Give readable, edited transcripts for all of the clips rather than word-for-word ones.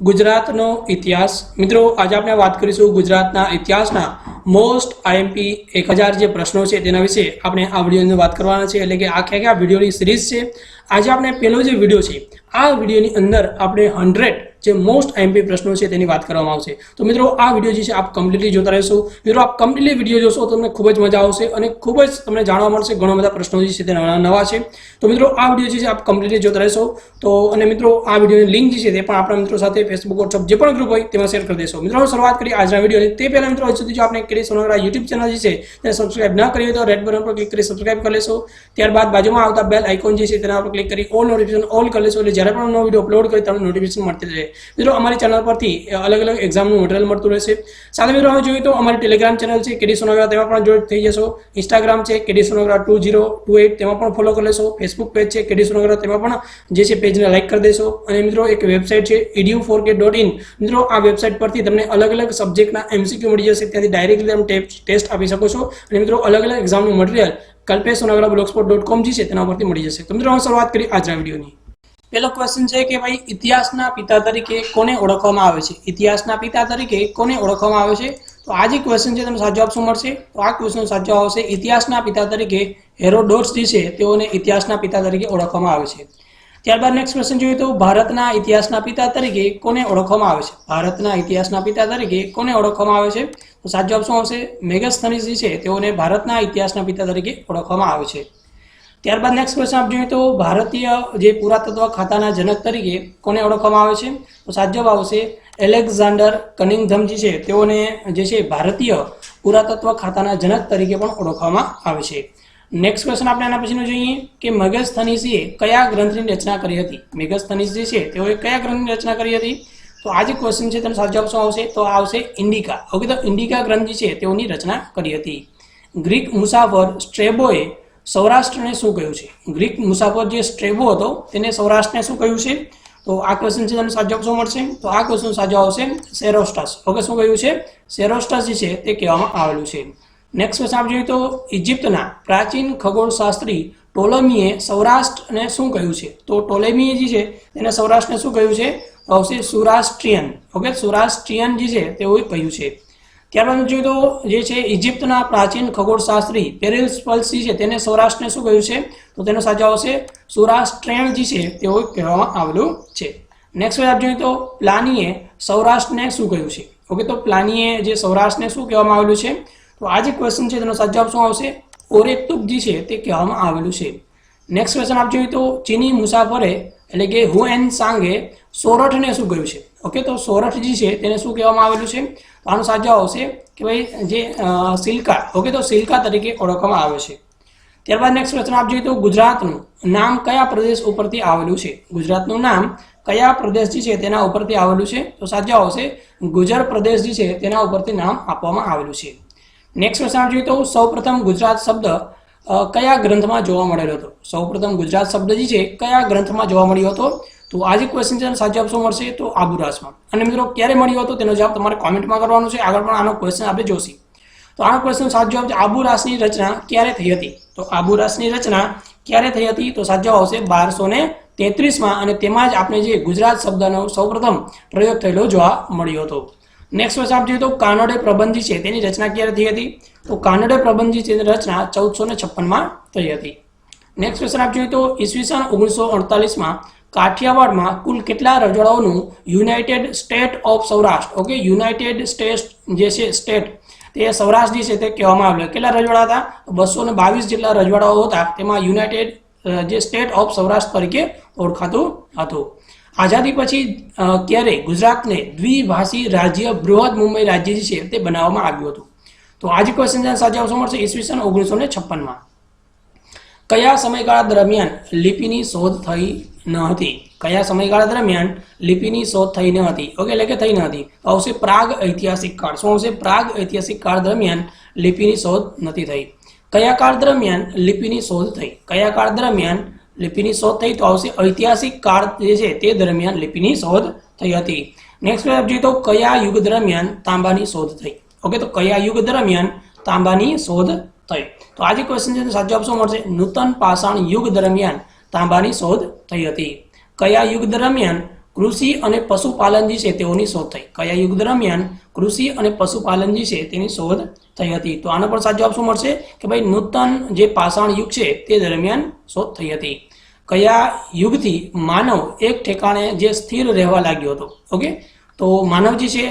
ગુજરાતનો ઇતિહાસ મિત્રો આજે આપણે વાત કરીશું ગુજરાતના ઇતિહાસના મોસ્ટ આઈએમપી 1000 જે પ્રશ્નો છે તેના વિશે આપણે આ વિડિયોની વાત કરવાના છે એટલે કે આખા વિડિયોની સિરીઝ છે। આજે આપણે પહેલો જે વિડિયો છે આ વિડિયોની અંદર આપણે 100 જે મોસ્ટ આઈએમપી પ્રશ્નો છે તેની વાત કરવામાં આવશે। તો મિત્રો આ વિડિયો જે છે આપ કમ્પ્લીટલી જોતા રહેશો। મિત્રો આપ કમ્પ્લીટલી વિડિયો જોશો તો તમને ખૂબ જ મજા આવશે અને ખૂબ જ તમને જાણવા મળશે ઘણા બધા પ્રશ્નો જે છે તે નવા છે। તો મિત્રો આ વિડિયો જે છે આપ કમ્પ્લીટલી જોતા રહેશો। તો અને મિત્રો આ વિડિયોની લિંક જે છે તે પણ આપણા મિત્રો સાથે ફેસબુક વોટ્સએપ જે પણ ગ્રુપ હોય તેમાં શેર કરી દેશો। મિત્રો શરૂઆત કરી આજના વિડિયોની તે પહેલા મિત્રો હજુ સુધી જો આપણે કેડી સોનગરા YouTube ચેનલ જે છે તેને સબસ્ક્રાઇબ ન કરી હોય તો રેડ બટન પર ક્લિક કરી સબસ્ક્રાઇબ કરી લેશો। ત્યારબાદ બાજુમાં આવતા બેલ આઇકોન જે છે તેના પર ક્લિક કરી ઓલ નોટિફિકેશન ઓલ કરી લેશો એટલે જ્યારે પણ નવો વિડિયો અપલોડ કરીએ તમને નોટિફિકેશન મળતી રહે। મિત્રો અમારી ચેનલ પરથી અલગ અલગ એક્ઝામનું મટીરીયલ મળતું રહેશે। સાથે મિત્રો હવે જોઈએ તો અમારી ટેલિગ્રામ ચેનલ છે કેડી સોનગરા તેમાં પણ જોઈન થઈ જશો। ઇન્સ્ટાગ્રામ છે કેડી સોનગરા 2028 તેમાં પણ ફોલો કરી લેશો। ફેસબુક પેજ છે કેડી સોનગરા તેમાં પણ જે છે પેજને લાઈક કરી દેશો। અને મિત્રો એક વેબસાઇટ છે edu4k.in મિત્રો આ વેબસાઇટ પરથી તમને અલગ અલગ સબ્જેક્ટના MCQ મળી જશે ત્યાંથી ડાયરેક્ટલી તમે ટેસ્ટ આપી શકો છો। અને મિત્રો અલગ અલગ એક્ઝામનું મટીરીયલ kalpesonagara.blogspot.com જે છે તેના પરથી મળી જશે। તો મિત્રો હવે શરૂઆત કરી આજના વિડિયોની। પહેલો ક્વેશ્ચન છે કે ભાઈ ઇતિહાસના પિતા તરીકે કોને ઓળખવામાં આવે છે? ઇતિહાસના પિતા તરીકે કોને ઓળખવામાં આવે છે? તો આ જે ક્વેશ્ચન છે તમને સાચો જવાબ શું મળશે? તો આ ક્વેશ્ચન સાચો આવશે ઇતિહાસના પિતા તરીકે હેરોડોટ્સ જે છે તેઓને ઇતિહાસના પિતા તરીકે ઓળખવામાં આવે છે। ત્યારબાદ નેક્સ્ટ ક્વેશ્ચન જોઈએ તો ભારતના ઇતિહાસના પિતા તરીકે કોને ઓળખવામાં આવે છે? ભારતના ઇતિહાસના પિતા તરીકે કોને ઓળખવામાં આવે છે? તો સાચો જવાબ શું આવશે? મેગસ્થનીસ જે છે તેઓને ભારતના ઇતિહાસના પિતા તરીકે ઓળખવામાં આવે છે। ત્યારબાદ નેક્સ્ટ ક્વેશ્ચન આપ જોઈએ તો ભારતીય જે પુરાતત્વ ખાતાના જનક તરીકે કોને ઓળખવામાં આવે છે? તો સાચો જવાબ આવશે એલેક્ઝાન્ડર કનિંઘમ જે છે તેઓને જે છે ભારતીય પુરાતત્વ ખાતાના જનક તરીકે પણ ઓળખવામાં આવે છે। નેક્સ્ટ ક્વેશ્ચન આપણે આના પછીનો જોઈએ કે મેગસ્થનીસે કયા ગ્રંથની રચના કરી હતી? મેગસ્થનીસ જે છે તેઓએ કયા ગ્રંથની રચના કરી હતી? તો આ જે ક્વેશ્ચન છે તેનો સાચો જવાબ શું આવશે? તો આ આવશે ઇન્ડિકા। ઓકે, તો ઇન્ડિકા ગ્રંથ જે છે તેઓની રચના કરી હતી। ગ્રીક મુસાફર સ્ટ્રેબોએ સૌરાષ્ટ્રને શું કહ્યું છે? ગ્રીક મુસાફર જે સ્ટ્રેબો હતો તેને સૌરાષ્ટ્રને શું કહ્યું છે? તો આ ક્વેશ્ચન છે તમને સાચો જવાબ શું મળશે? તો આ ક્વેશ્ચન સાચો આવશે સેરોસ્ટસ। ઓકે, શું કહ્યું છે? સેરોસ્ટસ જે છે તે કહેવામાં આવેલું છે। નેક્સ્ટ ક્વેશ્ચન આપ જોઈએ તો ઇજિપ્તના પ્રાચીન ખગોળશાસ્ત્રી ટોલેમીએ સૌરાષ્ટ્રને શું કહ્યું છે? તો ટોલેમીએ જે છે તેને સૌરાષ્ટ્રને શું કહ્યું છે? તો આવશે સુરાસ્ટ્રિયન। ઓકે, સુરાસ્ટ્રિયન જે છે તેવું કહ્યું છે। ત્યારબાદ જોઈએ તો જે છે ઇજિપ્તના પ્રાચીન ખગોળશાસ્ત્રી પેરિસ્પલ્સ જે છે તેને સૌરાષ્ટ્રને શું કહ્યું છે? તો તેનો સાચો આવશે સુરાસ્ટ્રેણ જે છે તેવું કહેવામાં આવેલું છે। નેક્સ્ટ આપ જોઈએ તો પ્લાનીએ સૌરાષ્ટ્રને શું કહ્યું છે? ઓકે, તો પ્લાનીએ જે સૌરાષ્ટ્રને શું કહેવામાં આવેલું છે? તો આ જે ક્વેશ્ચન છે તેનો સાચો જવાબ શું આવશે? ઓરેતુક જે છે તે કહેવામાં આવેલું છે। નેક્સ્ટ ક્વેશ્ચન આપ જોઈએ તો ચીની મુસાફરે એટલે કે હુએન સાંગે સોરઠને શું કહ્યું છે? ઓકે, તો સોરઠ જે છે તેને શું કહેવામાં આવેલું છે? તો આનો સાચો આવશે કે ભાઈ જે સિલ્કા। ઓકે, તો સિલ્કા તરીકે ઓળખવામાં આવે છે। ત્યારબાદ નેક્સ્ટ ક્વેશ્ચન આપ જોઈએ તો ગુજરાતનું નામ કયા પ્રદેશ ઉપરથી આવેલું છે? ગુજરાતનું નામ કયા પ્રદેશ જે છે તેના ઉપરથી આવેલું છે? તો સાચો આવશે ગુજર પ્રદેશ જે છે તેના ઉપરથી નામ આપવામાં આવેલું છે। નેક્સ્ટ ક્વેશ્ચન આપ જોઈએ તો સૌપ્રથમ ગુજરાત શબ્દ કયા ગ્રંથમાં જોવા મળેલો હતો? સૌપ્રથમ ગુજરાત શબ્દ જે છે કયા ગ્રંથમાં જોવા મળ્યો હતો? તો આ જે ક્વેશ્ચન છે સાચો જવાબ શું મળશે? તો આબુરાસમાં। અને મિત્રો ક્યારે મળ્યો હતો તેનો જવાબ તમારે કોમેન્ટમાં કરવાનો છે। આગળ પણ આનો ક્વેશ્ચન આપણે જોઈશું। તો આનો ક્વેશ્ચન સાચો જવાબ છે આબુરાસની રચના ક્યારે થઈ હતી? તો આબુરાસની રચના ક્યારે થઈ હતી? તો સાચો જવાબ આવશે 1233માં અને તેમાં જ આપણે જે ગુજરાત શબ્દનો સૌપ્રથમ પ્રયોગ થયેલો જોવા મળ્યો હતો। નેક્સ્ટ ક્વેશ્ચન આપ જોઈએ તો કાનડે પ્રબંધ છે તેની રચના ક્યારે થઈ હતી? તો કાનડે પ્રબંધ છે તેની રચના 1456માં થઈ હતી। નેક્સ્ટ ક્વેશ્ચન આપ જોઈએ તો ઈસવીસન 1948માં કાઠિયાવાડમાં કુલ કેટલા રજવાડાઓનું united state of Saurashtra okay united state જે છે સ્ટેટ તે સૌરાષ્ટ્ર જે છે તે કહેવામાં આવેલું। કેટલા રજવાડા હતા? 222 જેટલા રજવાડાઓ હતા તેમાં યુનાઇટેડ જે સ્ટેટ ઓફ સૌરાષ્ટ્ર તરીકે ઓળખાતું હતું। આઝાદી પછી ક્યારે ગુજરાતને દ્વિભાષી રાજ્ય બૃહદ મુંબઈ રાજ્ય જે છે તે બનાવવામાં આવ્યું હતું? તો આ જે ક્વેશ્ચન છે સાચો આવશે મળશે ઈસવીસન 1956માં। કયા સમયગાળા દરમિયાન લિપિની શોધ થઈ ન હતી? કયા સમયગાળા દરમિયાન લિપિની શોધ થઈ ન હતી? ઓકે, એટલે કે થઈ ન હતી તો આવશે પ્રાગ ઐતિહાસિક કાળ। શું આવશે? પ્રાગ ઐતિહાસિક કાળ દરમિયાન લિપિની શોધ નથી થઈ। કયા કાળ દરમિયાન લિપિની શોધ થઈ? કયા કાળ દરમિયાન લિપિની શોધ થઈ? તો આવશે ઐતિહાસિક કાળ જે છે તે દરમિયાન લિપિની શોધ થઈ હતી। નેક્સ્ટ આપ જોઈએ તો કયા યુગ દરમિયાન તાંબાની શોધ થઈ? ઓકે, તો કયા યુગ દરમિયાન તાંબાની શોધ થઈ? તો આ જે ક્વેશ્ચન છે સાચો જવાબ શું મળશે? નૂતન પાષાણ યુગ દરમિયાન તાંબાની શોધ થઈ હતી। કયા યુગ દરમિયાન કૃષિ અને પશુપાલન જે છે તેઓની શોધ થઈ? કયા યુગ દરમિયાન કૃષિ અને પશુપાલન જે છે તેની શોધ થઈ હતી? તો આનો પણ સાચો જવાબ શું મળશે કે ભાઈ નૂતન જે પાષાણ યુગ છે તે દરમિયાન શોધ થઈ હતી. કયા યુગથી માનવ એક ઠેકાણે જે સ્થિર રહેવા લાગ્યો હતો? ઓકે, તો માનવ જે છે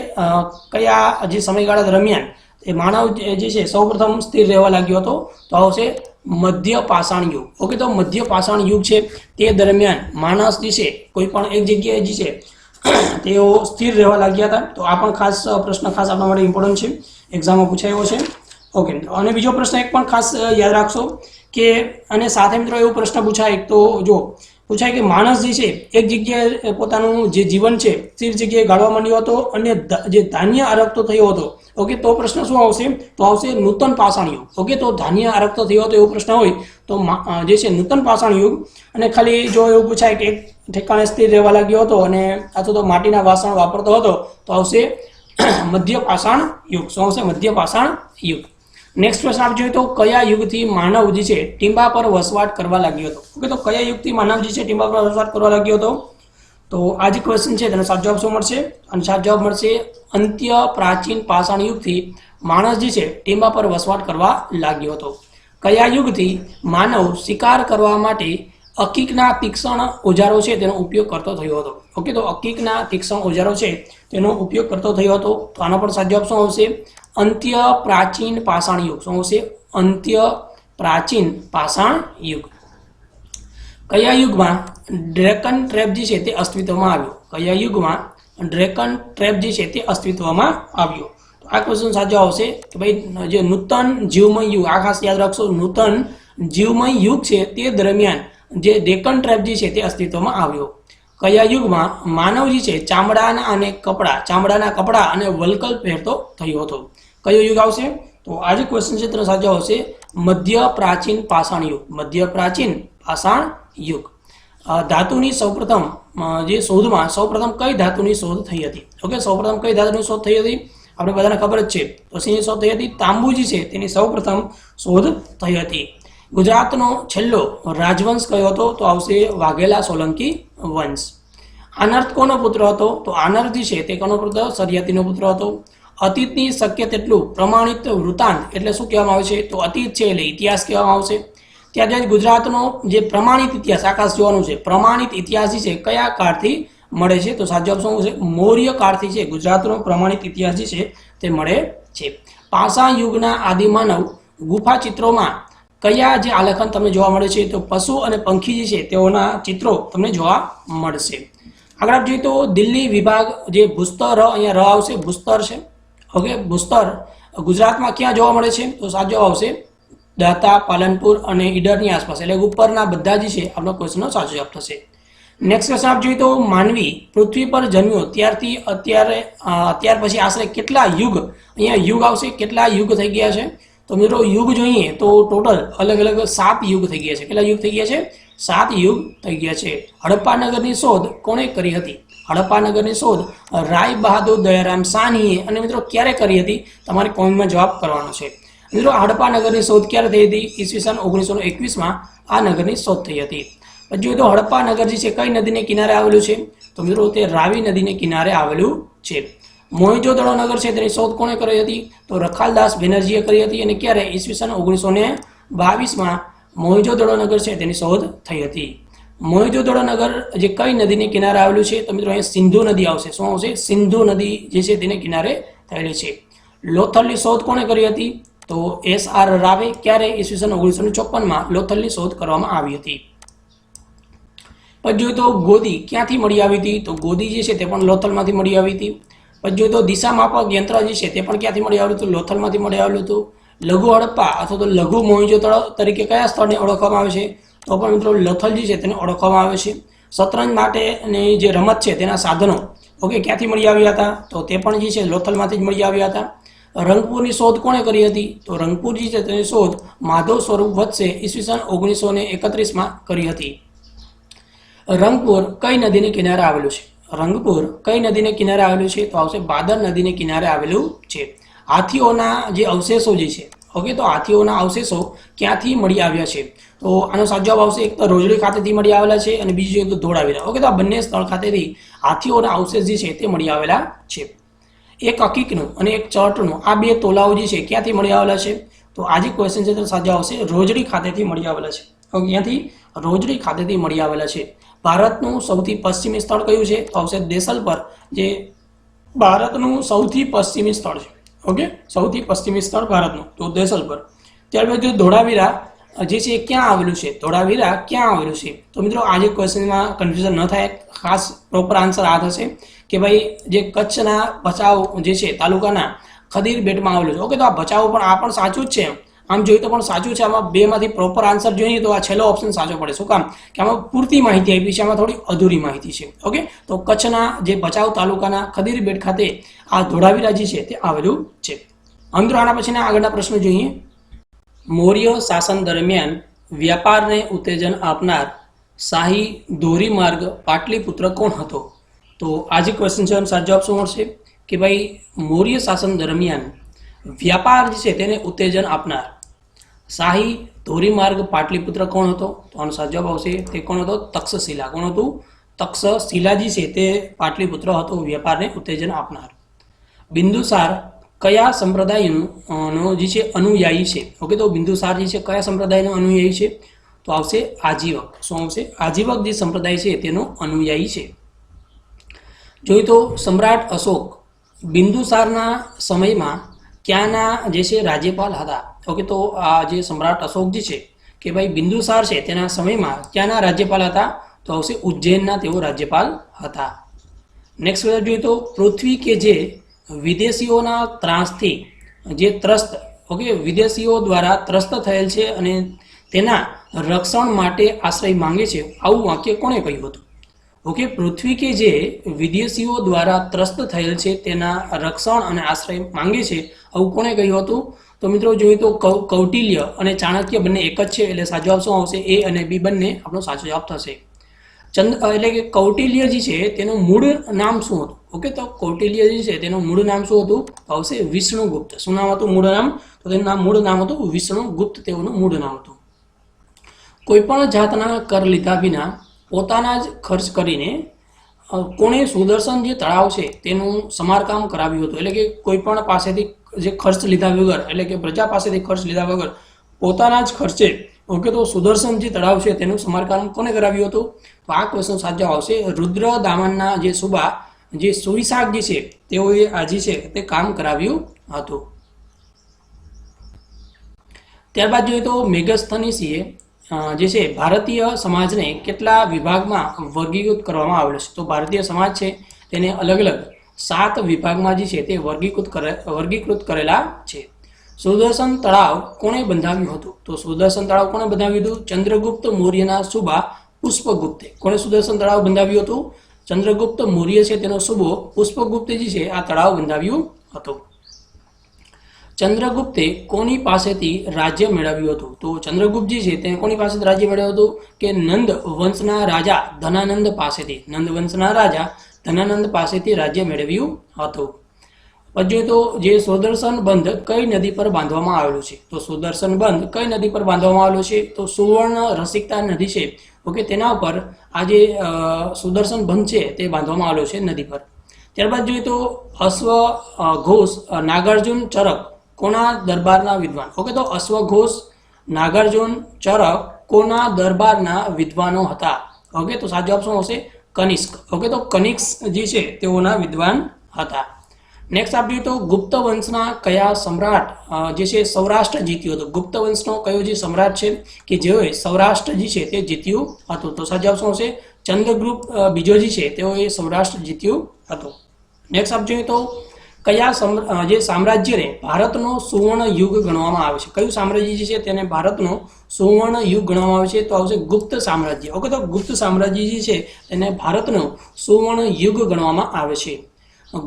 કયા જે સમયગાળા દરમિયાન એ માનવ જે છે સૌપ્રથમ સ્થિર રહેવા લાગ્યો હતો? તો આવશે મધ્ય પાષાણ યુગ. ઓકે, તો મધ્ય પાષાણ યુગ છે તે દરમિયાન માણસ જે છે કોઈ પણ એક જગ્યાએ જે છે તેઓ સ્થિર રહેવા લાગ્યા હતા. તો આ પણ ખાસ પ્રશ્ન ખાસ આપણા માટે ઇમ્પોર્ટન્ટ છે, એક્ઝામમાં પૂછાયો છે. ઓકે, અને બીજો પ્રશ્ન એક પણ ખાસ યાદ રાખશો કે અને સાથે મિત્રો એવો પ્રશ્ન પૂછાય તો જો પૂછાય કે માણસ જે છે એક જગ્યાએ પોતાનું જે જીવન છે સ્થિર જગ્યાએ ગાળવા માંડ્યો હતો અને જે ધાન્ય આરકતો થયો હતો. ઓકે, તો પ્રશ્ન શું આવશે? તો આવશે નૂતન પાષાણ યુગ. ઓકે, તો ધાન્ય આરકતો થયો હતો એવો પ્રશ્ન હોય તો જે છે નૂતન પાષાણ યુગ. અને ખાલી જો એવું પૂછાય કે એક ઠેકાણે સ્થિર રહેવા લાગ્યો હતો અને અથવા તો માટીના વાસણ વાપરતો હતો તો આવશે મધ્ય પાષાણ યુગ. શું આવશે? મધ્ય પાષાણ યુગ. નેક્સ્ટ પ્રશ્ન આપ જોઈએ તો કયા યુગથી માનવ જે છે ટીંબા પર વસવાટ કરવા લાગ્યો હતો? ઓકે, તો કયા યુગથી માનવ જે છે ટીંબા પર વસવાટ કરવા લાગ્યો હતો? તો આ જે ક્વેશ્ચન છે તેનો સાચો જવાબ શું મળશે? અને સાચો જવાબ મળશે અંત્ય પ્રાચીન પાષાણ યુગથી માણસ જે છે ટીંબા પર વસવાટ કરવા લાગ્યો હતો. કયા યુગથી માનવ શિકાર કરવા માટે અકીકના તીક્ષ્ણ ઓજારો છે તેનો ઉપયોગ કરતો થયો હતો? ઓકે, તો અકીકના તીક્ષ્ણ ઓજારો છે તેનો ઉપયોગ કરતો થયો હતો. તો આનો પણ સાચો જવાબ શું આવશે? અંત્ય પ્રાચીન પાષાણ યુગ. શું આવશે? અંત્ય પ્રાચીન પાષાણ યુગ. કયા યુગમાં ડ્રેકન ટ્રેપ જે છે તે અસ્તિત્વમાં આવ્યો? કયા યુગમાં ડ્રેકન ટ્રેપ જે છે તે અસ્તિત્વમાં આવ્યો? તો આ ક્વેશ્ચન સાચો આવશે કે ભાઈ જે નૂતન જીવમય યુગ, આ ખાસ યાદ રાખશો, નૂતન જીવમય યુગ છે તે દરમિયાન જે ડેકન ટ્રેપ જે છે તે અસ્તિત્વમાં આવ્યો. કયા યુગમાં માનવ જે છે ચામડાના કપડા અને વલ્કલ પહેરતો થયો હતો? કયો યુગ આવશે? તો આ જે ક્વેશ્ચન છે તેનો સાચો આવશે મધ્ય પ્રાચીન પાષાણ યુગ. મધ્ય પ્રાચીન પાષાણ યુગ. ધાતુની સૌપ્રથમ જે શોધમાં સૌપ્રથમ કઈ ધાતુની શોધ થઈ હતી? ઓકે, સૌપ્રથમ કઈ ધાતુની શોધ થઈ હતી? આપણે બધાને ખબર જ છે. તો શેની શોધ થઈ હતી? તાંબુ જે છે તેની સૌપ્રથમ શોધ થઈ હતી. ગુજરાતનો છેલ્લો રાજવંશ કયો હતો? તો આવશે વાઘેલા સોલંકી વંશ. આનર્થ કોનો પુત્ર હતો? તો આનર્થ જે છે તે કોનો પુત્ર? સરિયાતીનો પુત્ર હતો. અતીતની શક્ય તેટલું પ્રમાણિત વૃત્તાંત એટલે શું કહેવામાં આવે છે? તો અતીત છે એટલે ઇતિહાસ કહેવામાં આવશે. ત્યારબાદ ગુજરાતનો જે પ્રમાણિત ઇતિહાસ, આકાશ જોવાનું છે, પ્રમાણિત ઇતિહાસ જે છે કયા કાળથી મળે છે? તો સાચો જવાબ શું છે? મૌર્ય કાળથી છે ગુજરાતનો પ્રમાણિત ઇતિહાસ જે છે તે મળે છે. પાષાણ યુગના આદિમાનવ ગુફા ચિત્રોમાં કયા જે આલેખન તમને જોવા મળે છે? તો પશુ અને પંખી જે છે તેઓના ચિત્રો તમને જોવા મળશે. આગળ આપ જોઈએ તો દિલ્હી વિભાગ જે ભૂસ્તર, અહીંયા ર આવશે, ભૂસ્તર છે. ઓકે, ભૂસ્તર ગુજરાતમાં ક્યાં જોવા મળે છે? તો સાચો જવાબ આવશે દાતા, પાલનપુર અને ઈડરની આસપાસ, એટલે ઉપરના બધા જ છે આપણો ક્વેશ્ચનનો સાચો જવાબ થશે. નેક્સ્ટ ક્વેશ્ચન આપ જોઈએ તો માનવી પૃથ્વી પર જન્મ્યો ત્યારથી અત્યાર પછી આશરે કેટલા યુગ, અહીંયા યુગ આવશે, કેટલા યુગ થઈ ગયા છે? તો મિત્રો યુગ જોઈએ તો ટોટલ અલગ અલગ 7 યુગ થઈ ગયા છે. કેટલા યુગ થઈ ગયા છે? 7 યુગ થઈ ગયા છે. હડપ્પા નગરની શોધ કોણે કરી હતી? હડપ્પા નગરની શોધ રાય બહાદુર દયારામ સાહનીએ. અને મિત્રો ક્યારે કરી હતી? તમારે કોમેન્ટમાં જવાબ કરવાનો છે. મિત્રો હડપ્પા નગરની શોધ ક્યારે થઈ હતી? ઈસવીસન 1921માં આ નગરની શોધ થઈ હતી. પછી તો હડપ્પા નગર જે છે કઈ નદીને કિનારે આવેલું છે? તો મિત્રો તે રાવી નદીને કિનારે આવેલું છે. મોહેંજો-દડો નગર છે તેની શોધ કોણે કરી હતી? તો રખાલદાસ બેનર્જીએ કરી હતી. અને ક્યારે? ઈસવીસન 1922માં મોહેંજો-દડો નગર છે તેની શોધ થઈ હતી. મોહેંજો-દડો નગર જે કઈ નદીને કિનારે આવેલું છે? તો મિત્રો અહીંયા સિંધુ નદી આવશે. શું આવશે? સિંધુ નદી જે છે તેને કિનારે થયેલી છે. લોથલની શોધ કોણે કરી હતી? તો SR રાવે. ક્યારે? ઈસવીસન 1954માં લોથલની શોધ કરવામાં આવી હતી. પછી જોઈએ તો ગોદી ક્યાંથી મળી આવી હતી? તો ગોદી જે છે તે પણ લોથલમાંથી મળી આવી હતી. પછી જોઈએ તો દિશા માપક યંત્ર જે છે તે પણ ક્યાંથી મળી આવ્યું હતું? લોથલમાંથી મળી આવ્યું હતું. લઘુ હડપ્પા અથવા તો લઘુ મોહેંજો-દડો તરીકે કયા સ્થળને ઓળખવામાં આવે છે? તો પણ મિત્રો લોથલ જે છે તેને ઓળખવામાં આવે છે. શતરંજ માટેની જે રમત છે તેના સાધનો ઓકે ક્યાંથી મળી આવ્યા હતા? તો તે પણ જે છે લોથલમાંથી જ મળી આવ્યા હતા. રંગપુરની શોધ કોણે કરી હતી? તો રંગપુર જે છે તેની શોધ માધવ સ્વરૂપ વત્સે ઈસવીસન 1931માં કરી હતી. રંગપુર કઈ નદીને કિનારે આવેલું છે? રંગપુર કઈ નદીને કિનારે આવેલું છે? તો આવશે ભાદર નદીને કિનારે આવેલું છે. હાથીઓના જે અવશેષો જે છે ઓકે, તો હાથીઓના અવશેષો ક્યાંથી મળી આવ્યા છે? તો આનો સાચો જવાબ આવશે એક તો રોજડી ખાતેથી મળી આવેલા છે અને બીજું એક તો ધોળાવીરા. ઓકે, તો આ બંને સ્થળ ખાતેથી હાથીઓના અવશેષ જે છે તે મળી આવેલા છે. એક હકીકનું અને એક ચર્ટનું આ બે તોલાઓ જે છે ક્યાંથી મળી આવેલા છે? તો આ જે ક્વેશ્ચન છે તે સાચો આવશે રોજડી ખાતેથી મળી આવેલા છે. ઓકે, ક્યાંથી? રોજડી ખાતેથી મળી આવેલા છે. ભારતનું સૌથી પશ્ચિમી સ્થળ કયું છે? તો આવશે દેસલપર, જે ભારતનું સૌથી પશ્ચિમી સ્થળ છે. ઓકે, સૌથી પશ્ચિમી સ્થળ ભારતનું તો દેસલપર. ત્યારબાદ જો ધોળાવીરા જે છે ક્યાં આવેલું છે? ધોળાવીરા ક્યાં આવેલું છે? તો મિત્રો આ જે ક્વેશ્ચનમાં કન્ફ્યુઝન ન થાય, ખાસ પ્રોપર આન્સર આ થશે કે ભાઈ જે કચ્છના ભચાઉ જે છે તાલુકાના ખદીર બેટમાં આવેલું છે. ઓકે, તો આ ભચાઉ પણ આ પણ સાચું જ છે. આમ જોઈએ તો પણ સાચું છે. આમાં બેમાંથી પ્રોપર આન્સર જોઈએ તો આ છેલ્લો ઓપ્શન સાચો પડે. શું કામ? કે આમાં પૂરતી માહિતી આપી છે, આમાં થોડી અધૂરી માહિતી છે. ઓકે, તો કચ્છના જે ભચાઉ તાલુકાના ખદીર બેટ ખાતે આ ધોળાવીરા જે છે તે આવેલું છે. મિત્રો આના પછીના આગળના પ્રશ્નો જોઈએ. મૌર્ય શાસન દરમિયાન વ્યાપારને ઉત્તેજન આપનાર શાહી ધોરીમાર્ગ પાટલીપુત્ર કોણ હતો? તો આ જે ક્વેશ્ચન છે સાચો જવાબ શું મળશે? કે ભાઈ મૌર્ય શાસન દરમિયાન વ્યાપાર જે છે તેને ઉત્તેજન આપનાર શાહી ધોરીમાર્ગ પાટલીપુત્ર કોણ હતો? તો આનો સાચો જવાબ આવશે તે કોણ હતો? તક્ષશિલા. કોણ હતું? તક્ષશિલા જે છે તે પાટલીપુત્ર હતો વ્યાપારને ઉત્તેજન આપનાર. બિંદુસાર કયા સંપ્રદાયનો જે છે અનુયાયી છે? ઓકે, તો બિંદુસાર જે છે કયા સંપ્રદાયનો અનુયાયી છે? તો આવશે આજીવક. શું આવશે? આજીવક જે સંપ્રદાય છે તેનો અનુયાયી છે. જોઈએ તો સમ્રાટ અશોક બિંદુસારના સમયમાં ક્યાંના જે છે રાજ્યપાલ હતા? ઓકે, તો આ જે સમ્રાટ અશોક જે છે કે ભાઈ બિંદુસાર છે તેના સમયમાં ક્યાંના રાજ્યપાલ હતા? તો આવશે ઉજ્જૈનના તેઓ રાજ્યપાલ હતા. નેક્સ્ટ જોઈએ તો પૃથ્વી કે જે વિદેશીઓના ત્રાસથી જે ત્રસ્ત, ઓકે, વિદેશીઓ દ્વારા ત્રસ્ત થયેલ છે અને તેના રક્ષણ માટે આશ્રય માંગે છે, આવું વાક્ય કોણે કહ્યું હતું? ઓકે, પૃથ્વી કે જે વિદેશીઓ દ્વારા ત્રસ્ત થયેલ છે તેના રક્ષણ અને આશ્રય માંગે છે, આવું કોણે કહ્યું હતું? તો મિત્રો જોઈએ તો કૌટિલ્ય અને ચાણક્ય બંને એક જ છે, એટલે સાચો જવાબ શું આવશે? એ અને બી બંને આપણો સાચો જવાબ થશે. એટલે કે કૌટિલ્ય જે છે તેનું મૂળ નામ શું હતું? ઓકે, તો કૌટિલ્ય જે છે તેનું મૂળ નામ શું હતું? તો આવશે વિષ્ણુગુપ્ત. શું નામ હતું મૂળ નામ? તો તેનું મૂળ નામ હતું વિષ્ણુગુપ્ત, તેઓનું મૂળ નામ હતું. કોઈ પણ જાતના કર લીધા વિના પોતાના જ ખર્ચ કરીને કોણે સુદર્શન જે તળાવ છે તેનું સમારકામ કરાવ્યું હતું? એટલે કે કોઈ પણ પાસેથી જે ખર્ચ લીધા વગર, એટલે કે પ્રજા પાસેથી ખર્ચ લીધા વગર પોતાના જ ખર્ચે, ઓકે, તો સુદર્શન જે તળાવ છે તેનું સમારકામ કોને કરાવ્યું હતું? તો આ ક્વેશ્ચન સાચો આવશે રુદ્ર દામનના જે સુબા જે સુઈસાગ જે છે તેઓએ આ જે છે તે કામ કરાવ્યું હતું. ત્યારબાદ જોઈએ તો મેગસ્થનીસીએ જે છે ભારતીય સમાજને કેટલા વિભાગમાં વર્ગીકૃત કરવામાં આવેલો છે? તો ભારતીય સમાજ છે તેને અલગ અલગ 7 વિભાગમાં જે છે તે વર્ગીકૃત કરેલા છે. સુદર્શન તળાવ કોણે બંધાવ્યું હતું? તો સુદર્શન તળાવ કોણે બંધાવ્યું હતું? ચંદ્રગુપ્ત મૌર્યના સુબા પુષ્પગુપ્તે. કોણે સુદર્શન તળાવ બંધાવ્યું હતું? ચંદ્રગુપ્ત મૌર્ય છે તેનો સુબો પુષ્પગુપ્તે જે છે આ તળાવ બંધાવ્યું હતું. ચંદ્રગુપ્તે કોની પાસેથી રાજ્ય મેળવ્યું હતું? તો ચંદ્રગુપ્ત જે છે તે કોની પાસેથી રાજ્ય મેળવ્યું હતું? કે નંદ વંશના રાજા ધનાનંદ પાસેથી. નંદ વંશના રાજા ધનાનંદ પાસેથી રાજ્ય મેળવ્યું હતું. પછી તો જે સુદર્શન બંધ કઈ નદી પર બાંધવામાં આવેલું છે? તો સુદર્શન બંધ કઈ નદી પર બાંધવામાં આવેલું છે? તો સુવર્ણ રસિકતા નદી છે, ઓકે, તેના ઉપર આ જે સુદર્શન બંધ છે તે બાંધવામાં આવેલો છે નદી પર. ત્યારબાદ જોઈએ તો અશ્વઘોષ નાગાર્જુન ચરક કોના દરબારના વિદ્વાન? ઓકે, તો અશ્વઘોષ નાગાર્જુન ચરક કોના દરબારના વિદ્વાનો હતા? ઓકે, તો સાચો જવાબ શું આવશે? કનિષ્ક. ઓકે, તો કનિષ્ક જે છે તેઓના વિદ્વાન હતા. નેક્સ્ટ આપણે તો ગુપ્ત વંશના કયા સમ્રાટ જે છે સૌરાષ્ટ્ર જીત્યું હતું? ગુપ્ત વંશનો કયો જે સમ્રાટ છે કે જેઓએ સૌરાષ્ટ્ર જે છે તે જીત્યું હતું? તો સાચો જવાબ શું આવશે? ચંદ્રગુપ્ત બીજો જે છે તેઓએ સૌરાષ્ટ્ર જીત્યું હતું. નેક્સ્ટ આપણે જોઈએ તો કયા જે સામ્રાજ્યને ભારતનો સુવર્ણ યુગ ગણવામાં આવે છે? કયું સામ્રાજ્ય જે છે તેને ભારતનો સુવર્ણ યુગ ગણવામાં આવે છે? તો આવશે ગુપ્ત સામ્રાજ્ય. ઓકે, તો ગુપ્ત સામ્રાજ્ય જે છે તેને ભારતનો સુવર્ણ યુગ ગણવામાં આવે છે.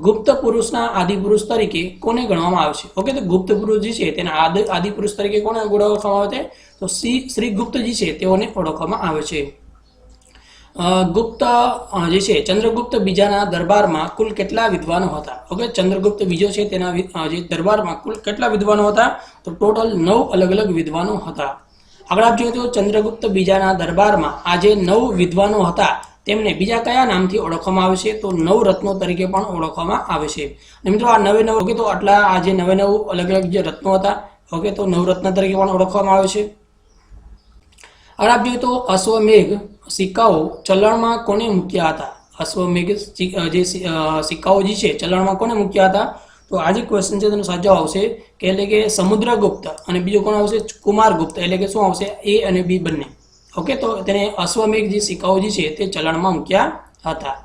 ગુપ્ત પુરુષના આદિપુરુષ તરીકે કોને ગણવામાં આવે છે? ઓકે, તો ગુપ્ત પુરુષ જે છે તેના આદિપુરુષ તરીકે કોને ઓળખવામાં આવે છે? તો શ્રી ગુપ્ત જે છે તેઓને ઓળખવામાં આવે છે. ગુપ્ત જે છે ચંદ્રગુપ્ત બીજાના દરબારમાં કુલ કેટલા વિદ્વાનો હતા? ઓકે, ચંદ્રગુપ્ત બીજો છે તેના જે દરબારમાં કુલ કેટલા વિદ્વાનો હતા? તો ટોટલ 9 અલગ અલગ વિદ્વાનો હતા. આગળ આપ જોઈએ તો ચંદ્રગુપ્ત બીજાના દરબારમાં આ જે 9 વિદ્વાનો હતા તેમને બીજા કયા નામથી ઓળખવામાં આવે છે? તો નવરત્નો તરીકે પણ ઓળખવામાં આવે છે. અને મિત્રો આ 9 ઓકે, તો આટલા આ જે 9 અલગ અલગ જે રત્નો હતા, ઓકે, તો નવરત્ન તરીકે પણ ઓળખવામાં આવે છે. આગળ આપ જોઈએ તો અશ્વમેઘ સિક્કાઓ ચલણમાં કોને મૂક્યા હતા? અશ્વમેઘ જે સિક્કાઓ જે છે ચલણમાં કોને મૂક્યા હતા? તો આ જે ક્વેશ્ચન છે તેનો સાચો આવશે કે એટલે કે સમુદ્રગુપ્ત અને બીજો કોણ આવશે? કુમારગુપ્ત. એટલે કે શું આવશે? એ અને બી બંને. ઓકે, તો તેને અશ્વમેઘ જે સિક્કાઓ જે છે તે ચલણમાં મૂક્યા હતા.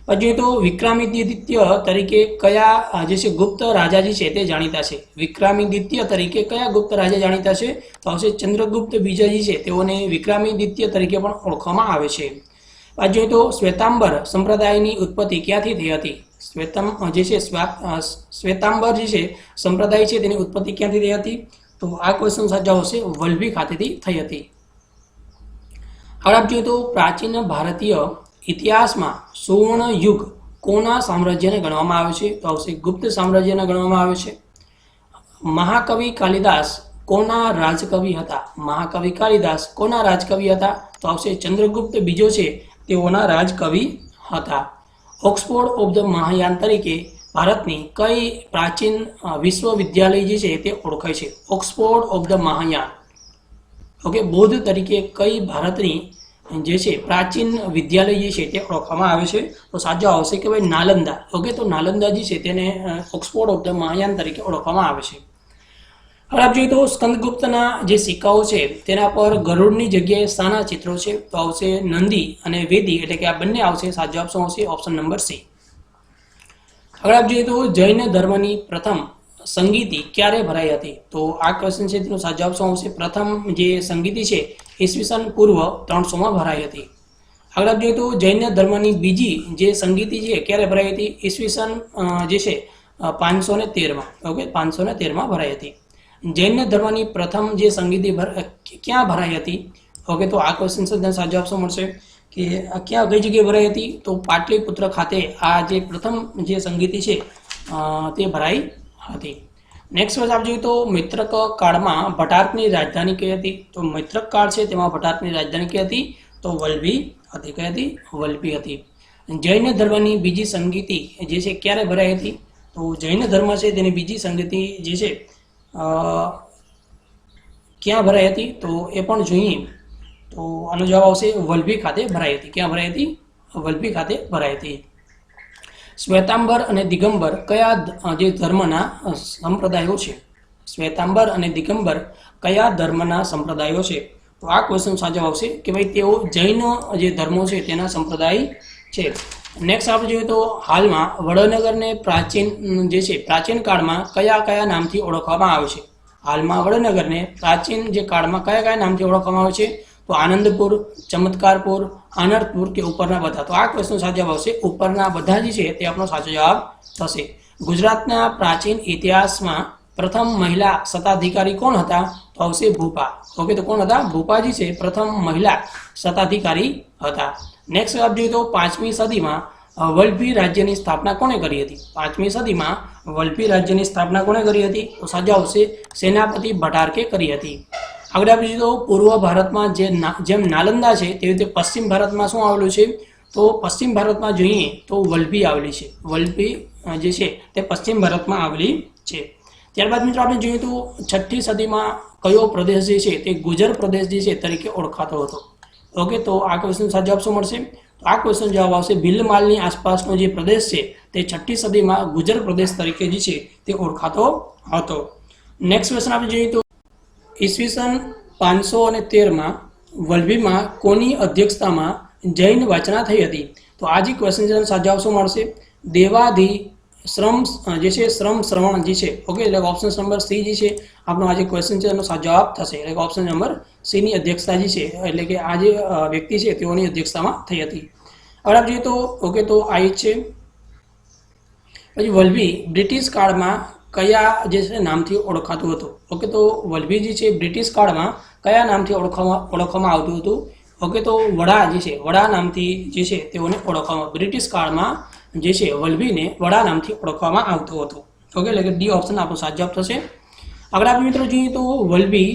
પછી તો વિક્રમાદિત્ય તરીકે કયા જે છે ગુપ્ત રાજા જે છે તે જાણીતા છે? વિક્રમાદિત્ય તરીકે કયા ગુપ્ત રાજા જાણીતા છે? તો આવશે ચંદ્રગુપ્ત બીજા જે છે તેઓને વિક્રમાદિત્ય તરીકે પણ ઓળખવામાં આવે છે. પછી તો શ્વેતાંબર સંપ્રદાયની ઉત્પત્તિ ક્યાંથી થઈ હતી? શ્વેતાંબર જે છે સંપ્રદાય છે તેની ઉત્પત્તિ ક્યાંથી થઈ હતી? તો આ ક્વેશ્ચન સાચો આવશે વલ્લભી ખાતેથી થઈ હતી. હવે આપ જોઈએ તો પ્રાચીન ભારતીય ઇતિહાસમાં સુવર્ણ યુગ કોના સામ્રાજ્યને ગણવામાં આવે છે? તો આવશે ગુપ્ત સામ્રાજ્યને ગણવામાં આવે છે. મહાકવિ કાલિદાસ કોના રાજકવિ હતા? મહાકવિ કાલિદાસ કોના રાજકવિ હતા? તો આવશે ચંદ્રગુપ્ત બીજો છે તેઓના રાજકવિ હતા. ઓક્સફોર્ડ ઓફ ધ મહાયાન તરીકે ભારતની કઈ પ્રાચીન વિશ્વવિદ્યાલય જે છે તે ઓળખાય છે? Oxford of the Mahayana, okay, બૌદ્ધ તરીકે કઈ ભારતની જે છે પ્રાચીન વિદ્યાલય જે છે તે ઓળખવામાં આવે છે? તો સાચો આવશે કે ભાઈ નાલંદા. ઓકે, તો નાલંદા જે છે તેને ઓક્સફોર્ડ ઓફ ધ મહાયાન તરીકે ઓળખવામાં આવે છે. હવે આપ જોઈએ તો સ્કંદગુપ્તના જે સિક્કાઓ છે તેના પર ગરુડની જગ્યાએ શાના ચિત્રો છે? તો આવશે નંદી અને વેદી. એટલે કે આ બંને આવશે. સાચો જવાબ શું આવશે? Option number C. હવે આપ જોઈએ તો જૈન ધર્મની પ્રથમ સંગીતિ ક્યારે ભરાઈ હતી? તો આ ક્વેશ્ચન છે તેનો સાચો જવાબ શું આવશે? પ્રથમ જે સંગીતિ છે ઈસવીસન પૂર્વ 300માં ભરાઈ હતી. આગળ આપ જોઈએ તો જૈન ધર્મની બીજી જે સંગીતિ છે ક્યારે ભરાઈ હતી? ઈસવીસન જે છે 513માં. ઓકે, 513માં ભરાઈ હતી. જૈન ધર્મની પ્રથમ જે સંગીતિ ક્યાં ભરાઈ હતી? ઓકે, તો આ ક્વેશ્ચન છે તેનો સાચો જવાબ શું મળશે કે ક્યાં કઈ જગ્યાએ ભરાઈ હતી? તો પાટલીપુત્ર ખાતે આ જે પ્રથમ જે સંગીતિ છે તે ભરાઈ હતી. નેક્સ્ટ વર્ષ આપ જોઈએ તો મૈત્રક કાળમાં ભટારકની રાજધાની કઈ હતી? તો મૈત્રક કાળ છે તેમાં ભટારકની રાજધાની કઈ હતી? તો વલ્લભી હતી. કઈ હતી? વલ્લભી હતી. જૈન ધર્મની બીજી સંગીતિ જે છે ક્યારે ભરાઈ હતી? તો જૈન ધર્મ છે તેની બીજી સંગીતિ જે છે ક્યાં ભરાઈ હતી? તો એ પણ જોઈએ તો આનો જવાબ આવશે વલ્લભી ખાતે ભરાઈ હતી. ક્યાં ભરાઈ હતી? વલ્લભી ખાતે ભરાઈ હતી. શ્વેતાંબર અને દિગંબર કયા જે ધર્મના સંપ્રદાયો છે? શ્વેતાંબર અને દિગંબર કયા ધર્મના સંપ્રદાયો છે? તો આ ક્વેશ્ચન સાચો આવશે કે ભાઈ તેઓ જૈન જે ધર્મો છે તેના સંપ્રદાય છે. નેક્સ્ટ આપણે જોઈએ તો હાલમાં વડનગરને પ્રાચીન જે છે પ્રાચીન કાળમાં કયા નામથી ઓળખવામાં આવે છે? હાલમાં વડનગરને પ્રાચીન જે કાળમાં કયા નામથી ઓળખવામાં આવે છે? તો આનંદપુર, ચમત્કારપુર, આનંદપુર કે ઉપરના બધા? તો આ ક્વેશ્ચન સાચો જવાબ આવશે ઉપરના બધા જે છે તે આપણો સાચો જવાબ થશે. ગુજરાતના પ્રાચીન ઇતિહાસમાં પ્રથમ મહિલા સત્તાધિકારી કોણ હતા? તો આવશે ભૂપા. ઓકે, તો કોણ હતા? ભૂપાજી છે પ્રથમ મહિલા સત્તાધિકારી હતા. નેક્સ્ટ આપ જોઈએ તો 5મી સદીમાં વલ્લભી રાજ્યની સ્થાપના કોણે કરી હતી? 5મી સદીમાં વલ્લભી રાજ્યની સ્થાપના કોણે કરી હતી? તો સાચો આવશે સેનાપતિ ભટારકે કરી હતી. આગળ આપણે જોઈએ તો પૂર્વ ભારતમાં જેમ નાલંદા છે તેવી રીતે પશ્ચિમ ભારતમાં શું આવેલું છે? તો પશ્ચિમ ભારતમાં જોઈએ તો વલ્લભી આવેલી છે. વલ્લભી જે છે તે પશ્ચિમ ભારતમાં આવેલી છે. ત્યારબાદ મિત્રો આપણે જોઈએ તો 6ઠ્ઠી સદીમાં કયો પ્રદેશ જે છે તે ગુજર પ્રદેશ જે છે તરીકે ઓળખાતો હતો? ઓકે, તો આ ક્વેશ્ચન સાચો જવાબ શું મળશે? તો આ ક્વેશ્ચન જવાબ આવશે ભીલમાલની આસપાસનો જે પ્રદેશ છે તે 6ઠ્ઠી સદીમાં ગુજર પ્રદેશ તરીકે જે છે તે ઓળખાતો હતો. નેક્સ્ટ ક્વેશ્ચન આપણે જોઈએ તો ઈસવીસન 513માં વલ્લભીમાં કોની અધ્યક્ષતામાં જૈન વાચના થઈ હતી? તો આ જે ક્વેશ્ચન છે સાચો જવાબ શું મળશે? દેવાધિ શ્રમ જે છે શ્રવણ જે છે. ઓકે, એટલે ઓપ્શન નંબર સી જે છે આપણો આ જે ક્વેશ્ચન છે એનો સાચો જવાબ થશે. એટલે ઓપ્શન નંબર સી ની અધ્યક્ષતા જે છે એટલે કે આ જે વ્યક્તિ છે તેઓની અધ્યક્ષતામાં થઈ હતી. હવે આપણે જોઈએ તો ઓકે, તો આ છે. પછી વલ્લભી બ્રિટિશ કાળમાં કયા જે છે નામથી ઓળખાતું હતું? ઓકે, તો વલ્લભી જે છે બ્રિટિશ કાળમાં કયા નામથી ઓળખવામાં આવતું હતું? ઓકે, તો વડા જે છે વડા નામથી જે છે તેઓને ઓળખવામાં બ્રિટિશ કાળમાં જે છે વલ્લભીને વડા નામથી ઓળખવામાં આવતું હતું. ઓકે, એટલે કે ડી ઓપ્શન આપણો સાચો જવાબ થશે. આગળ આપણે મિત્રો જોઈએ તો વલ્લભી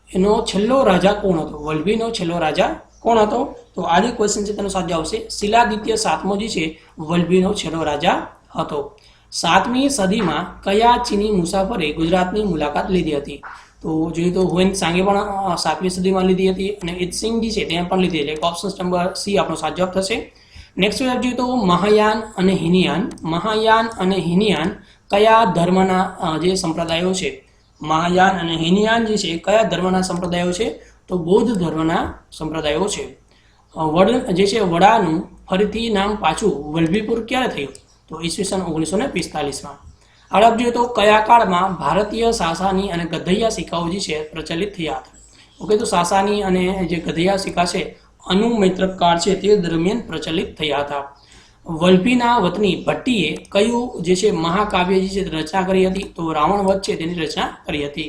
એનો છેલ્લો રાજા કોણ હતો? વલ્લભીનો છેલ્લો રાજા કોણ હતો? તો આ જે ક્વેશ્ચન છે તેનો સાચો આવશે શિલાદિત્ય સાતમો જે છે વલ્લભીનો છેલ્લો રાજા હતો. 7મી સદીમાં કયા ચીની મુસાફરે ગુજરાતની મુલાકાત લીધી હતી? તો જોઈએ તો હુએન સાંગે પણ 7મી સદીમાં લીધી હતી અને ઇત્સિંગજી છે તેને પણ લીધી, એટલે ઓપ્શન નંબર સી આપણો સાચો જવાબ થશે. નેક્સ્ટ જોઈએ તો મહાયાન અને હિનયાન કયા ધર્મના જે સંપ્રદાયો છે? મહાયાન અને હિનયાન જે છે કયા ધર્મના સંપ્રદાયો છે? તો બૌદ્ધ ધર્મના સંપ્રદાયો છે. જે છે વડાનું ફરીથી નામ પાછું વલ્લભીપુર ક્યારે થયું? તો ઈસવીસન 1945માં. આગળ જોઈએ તો કયા કાળમાં ભારતીય સાસાની અને ગધૈયા સિક્કાઓ જે છે પ્રચલિત થયા હતા? ઓકે, તો સાસાની અને જે ગધૈયા સિક્કા છે અનુમૈત્રક કાળ છે તે દરમિયાન પ્રચલિત થયા હતા. વલ્લભીના વતની ભટ્ટીએ કયું જે છે મહાકાવ્ય જે છે રચના કરી હતી? તો રાવણ વધ છે તેની રચના કરી હતી.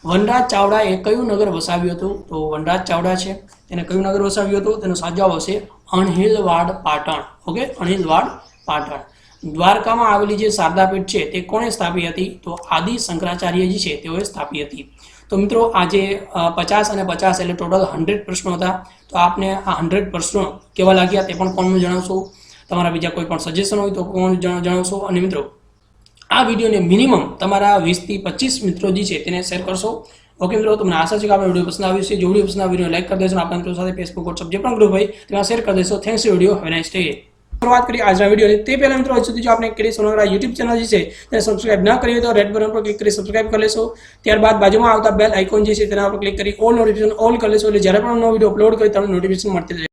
વનરાજ ચાવડાએ કયું નગર વસાવ્યું હતું? તો વનરાજ ચાવડા છે તેને કયું નગર વસાવ્યું હતું? તેનો સાચો જવાબ આવશે અણહિલવાડ પાટણ. ઓકે, અણહિલવાડ પાટણ. દ્વારકામાં આવેલી જે શારદાપીઠ છે તે કોણે સ્થાપી હતી? તો આદિ શંકરાચાર્યજી છે તેઓએ સ્થાપી હતી. તો મિત્રો આજે 50 અને 50 એટલે ટોટલ 100 પ્રશ્નો હતા. તો આપને આ 100 પ્રશ્નો કેવા લાગ્યા તે પણ કોમેન્ટમાં જણાવશો. તમારા બીજા કોઈ પણ સજેશન હોય તો કોમેન્ટ જણાવશો. અને મિત્રો આ વિડીયોને મિનિમમ તમારા 20 થી 25 મિત્રો જે છે તેને શેર કરશો. ઓકે મિત્રો, તમને આશા છે કે આપણે વિડીયો પસંદ આવ્યો છે. જો વિડીયો પસંદ આવ્યો વિડીયો લાઈક કરી દેશો. આપણા મિત્રો સાથે ફેસબુક વોટ્સઅપ જે પણ ગ્રુપ હોય તેમાં શેર કરી દેશો. Thanks for video. Have nice day. શરૂઆત કરી આજના વિડીયોની તે પહેલા મિત્રો હજુ સુધી જો આપણે ક્રેરી સોનગરા યુટ્યુબ ચેનલ જે છે તેને સબસ્ક્રાઇબ ન કરી હોય તો રેડ બટન પર ક્લિક કરી સબસ્ક્રાઇબ કરી લેશો. ત્યારબાદ બાજુમાં આવતા બેલ આઇકોન જે છે તેના પર ક્લિક કરી ઓલ નોટિફિકેશન ઓલ કરી લેશો, એટલે જ્યારે પણ નવો વિડીયો અપલોડ કરી તમને નોટિફિકેશન મળતી રહે.